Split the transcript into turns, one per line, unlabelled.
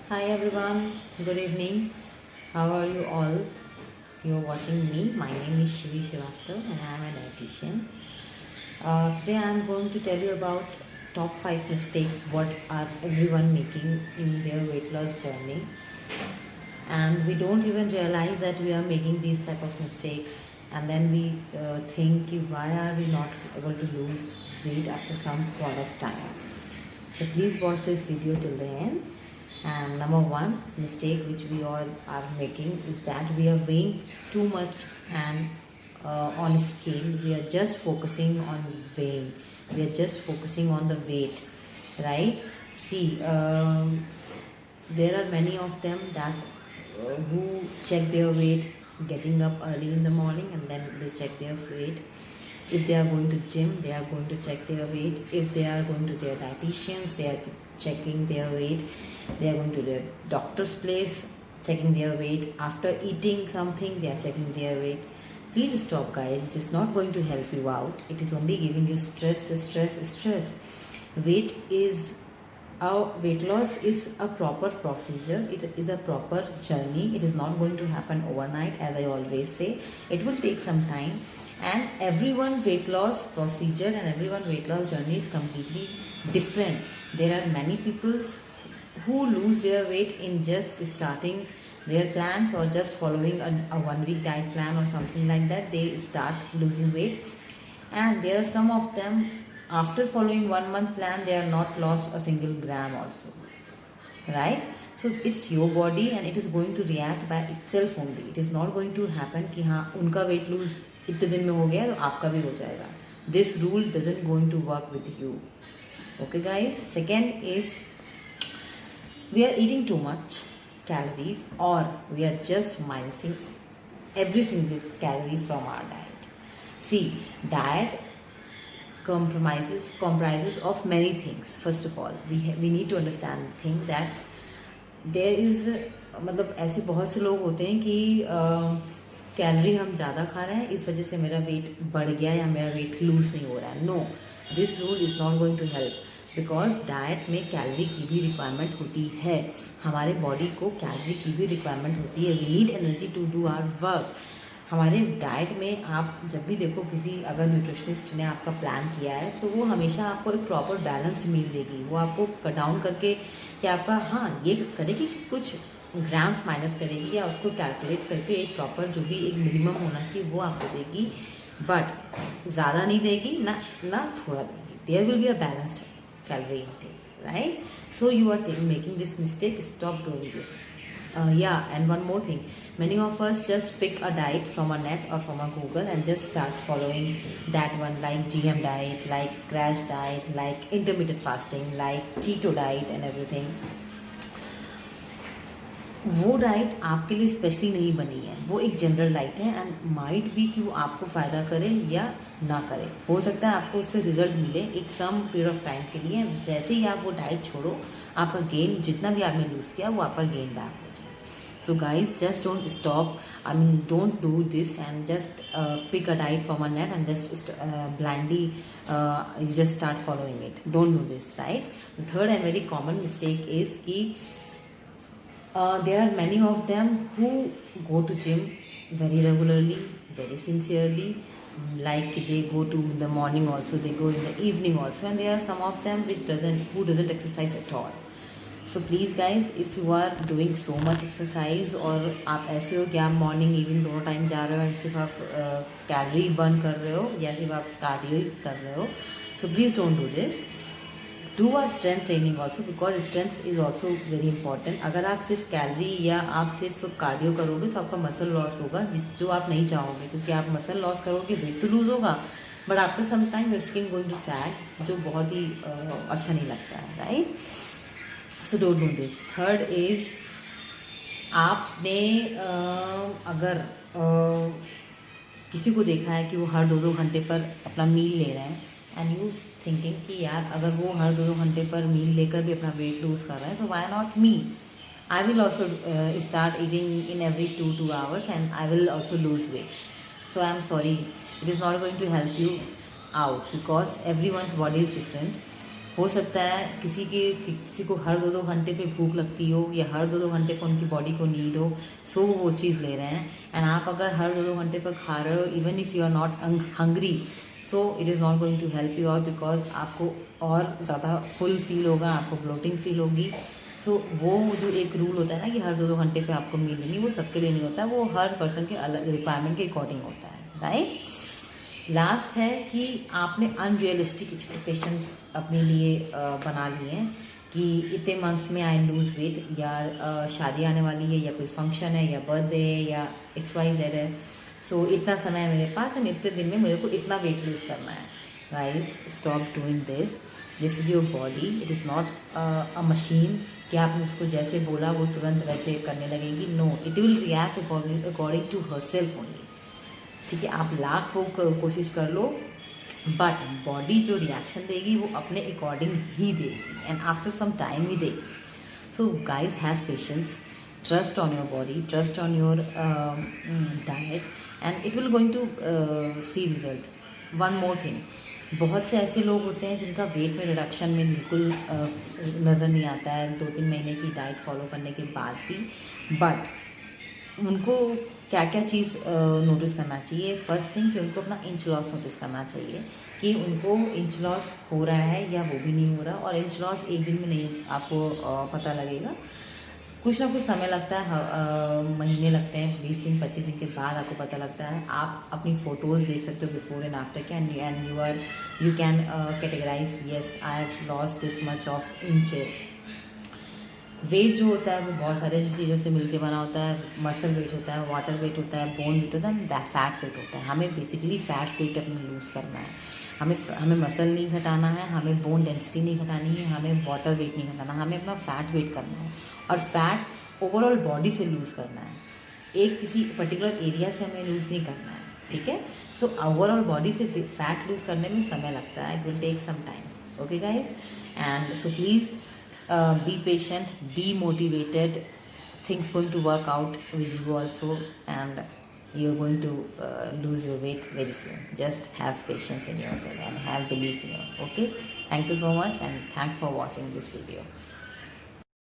Hi everyone, good evening. How are you all? You're watching me. My name is Shivi Srivastav and I am a dietitian. Today I am going to tell you about top 5 mistakes what are everyone making in their weight loss journey. And we don't even realize that we are making these type of mistakes, and then we think why are we not able to lose weight after some point of time. So please watch this video till the end. And number one mistake which we all are making is that we are weighing too much, and on a scale we are just focusing on weighing, we are just focusing on the weight, right? See, there are many of them that who check their weight getting up early in the morning, and then they check their weight. If they are going to gym, they are going to check their weight. If they are going to their dietitians, they are checking their weight. They are going to their doctor's place, checking their weight. After eating something, they are checking their weight. Please stop, guys. It is not going to help you out. It is only giving you stress. Weight is our weight loss is a proper procedure. It is a proper journey. It is not going to happen overnight, as I always say. It will take some time, and everyone weight loss procedure and everyone weight loss journey is completely different. There are many people who lose their weight in just starting their plans or just following a 1 week diet plan or something like that. They start losing weight, and there are some of them after following 1 month plan they are not lost a single gram also, right? So it's your body and it is going to react by itself only. It is not going to happen कि हाँ उनका weight lose इतने दिन में हो गया तो आपका भी हो जाएगा. This rule doesn't going to work with you. Okay guys. Second is we are eating too much calories, or we are just minusing every single calorie from our diet. See, diet comprises of many things. First of all, we need to understand the thing that there is मतलब ऐसे बहुत से लोग होते हैं कि calorie हम ज़्यादा खा रहे हैं, इस वजह से मेरा वेट बढ़ गया या मेरा वेट लूज नहीं हो रहा है. No, this rule is not going to help, because diet में कैलोरी की भी रिक्वायरमेंट होती है. हमारे बॉडी को कैलोरी की भी रिक्वायरमेंट होती है. We need energy to do our work. हमारे डाइट में आप जब भी देखो, किसी अगर न्यूट्रिशनिस्ट ने आपका प्लान किया है, सो वो हमेशा आपको एक प्रॉपर बैलेंस्ड मील देगी. वो आपको कट डाउन करके कि आपका हाँ ये करेगी कि कुछ ग्राम्स माइनस करेगी, या उसको कैलकुलेट करके एक प्रॉपर जो भी एक मिनिमम होना चाहिए वो आपको देगी, बट ज़्यादा नहीं देगी ना थोड़ा देगी. There will be a balanced calorie intake, right? So you are making this mistake. Stop doing this. Yeah, and one more thing. Many of us just pick a diet from a net or from a Google and just start following that one, like GM diet, like crash diet, like intermittent fasting, like keto diet and everything. वो diet आपके लिए specially नहीं बनी है. वो एक general diet है, and might भी कि वो आपको फ़ायदा करे या ना करे. हो सकता है आपको उससे रिजल्ट मिले एक सम पीरियड ऑफ टाइम के लिए. जैसे ही आप वो डाइट छोड़ो, आपका गेन जितना भी आपने लूज़ किया वो आपका गेन बैक हो जाए. So guys, just don't stop. I mean, don't do this and just pick a diet from a net and just blindly you just start following it. Don't do this, right? The third and very common mistake is कि there are many of them who go to gym very regularly, very sincerely, like they go to in the morning also, they go in the evening also, and there are some of them who doesn't exercise at all. So please guys, if you are doing so much exercise और आप ऐसे हो कि आप morning evening दोनों time जा रहे हो एंड सिर्फ आप कैलोरी बर्न कर रहे हो या सिर्फ आप कार्डियो कर रहे हो, so please don't do this. Do a strength training also, because strength is also very important. अगर आप सिर्फ कैलोरी या आप सिर्फ कार्डियो करोगे तो आपका मसल लॉस होगा, जो आप नहीं चाहोगे, क्योंकि आप मसल लॉस करोगे, वेट तो लूज होगा, but after some time your skin going to sag, जो बहुत ही अच्छा नहीं लगता है, right? So don't do this. Third is, आपने अगर किसी को देखा है कि वो हर 2-2 घंटे पर अपना मील ले रहे हैं, एंड यू थिंकिंग कि यार अगर वो हर 2-2 घंटे पर मील लेकर भी अपना वेट लूज कर रहा है, तो why not me? I will also start eating in every 2 hours and I will also lose weight. So I am sorry, it is not going to help you out, because everyone's body is different. हो सकता है किसी को हर 2-2 घंटे पे भूख लगती हो, या हर 2-2 घंटे पे उनकी बॉडी को नीड हो, सो वो चीज़ ले रहे हैं। एंड आप अगर हर 2-2 घंटे पर खा रहे हो, even if you are not hungry, so it is not going to help you out, because आपको और ज़्यादा फुल फील होगा, आपको ब्लोटिंग फील होगी। सो वो जो एक रूल होता है ना कि हर 2-2 घंटे पे आपको मील लेनी, वो सबके लिए नहीं होता, वो हर पर्सन के अलग रिक्वायरमेंट के अकॉर्डिंग होता है, राइट। लास्ट है कि आपने अनरियलिस्टिक एक्सपेक्टेशंस अपने लिए बना लिए हैं कि इतने मंथ्स में आई लूज़ वेट, या शादी आने वाली है, या कोई फंक्शन है, या बर्थडे है, या XYZ है, सो इतना समय है मेरे पास एंड इतने दिन में मेरे को इतना वेट लूज़ करना है। Guys, stop doing this. This is your body, it is not a machine कि आपने उसको जैसे बोला वो तुरंत वैसे करने लगेगी। No, it will react according to her self only. ठीक है, आप लाख वो कोशिश कर लो, बट बॉडी जो रिएक्शन देगी वो अपने अकॉर्डिंग ही देगी, एंड आफ्टर सम टाइम ही देगी। So guys, have patience, trust on your body, trust on your diet, and it will going to see result. One more thing, बहुत से ऐसे लोग होते हैं जिनका वेट में रिडक्शन में बिल्कुल नज़र नहीं आता है 2-3 महीने की डाइट फॉलो करने के बाद भी, बट उनको क्या क्या चीज़ नोटिस करना चाहिए। फर्स्ट थिंग कि उनको अपना इंच लॉस नोटिस करना चाहिए कि उनको इंच लॉस हो रहा है या वो भी नहीं हो रहा, और इंच लॉस एक दिन में नहीं आपको पता लगेगा, कुछ ना कुछ समय लगता है, महीने लगते हैं, 20 दिन 25 दिन के बाद आपको पता लगता है। आप अपनी फ़ोटोज़ देख सकते हो बिफोर एंड आफ्टर के, and you can categorise, yes I have lost this much of inches. Weight जो होता है वो बहुत सारे चीज़ों से मिलके बना होता है। मसल वेट होता है, वाटर वेट होता है, बोन वेट होता है, फैट वेट होता है। हमें बेसिकली फैट वेट अपना लूज़ करना है। हमें मसल नहीं घटाना है, हमें बोन डेंसिटी नहीं घटानी है, हमें वाटर वेट नहीं घटाना, हमें अपना फैट वेट करना है, और फैट ओवरऑल बॉडी से लूज़ करना है, एक किसी पर्टिकुलर एरिया से हमें लूज़ नहीं करना है। ठीक है, सो ओवरऑल बॉडी से फैट लूज़ करने में समय लगता है, it will take some time. Okay guys, and so please be patient, be motivated, things going to work out with you also, and you're going to lose your weight very soon. Just have patience in yourself and have belief in you. Okay, thank you so much, and thanks for watching this video.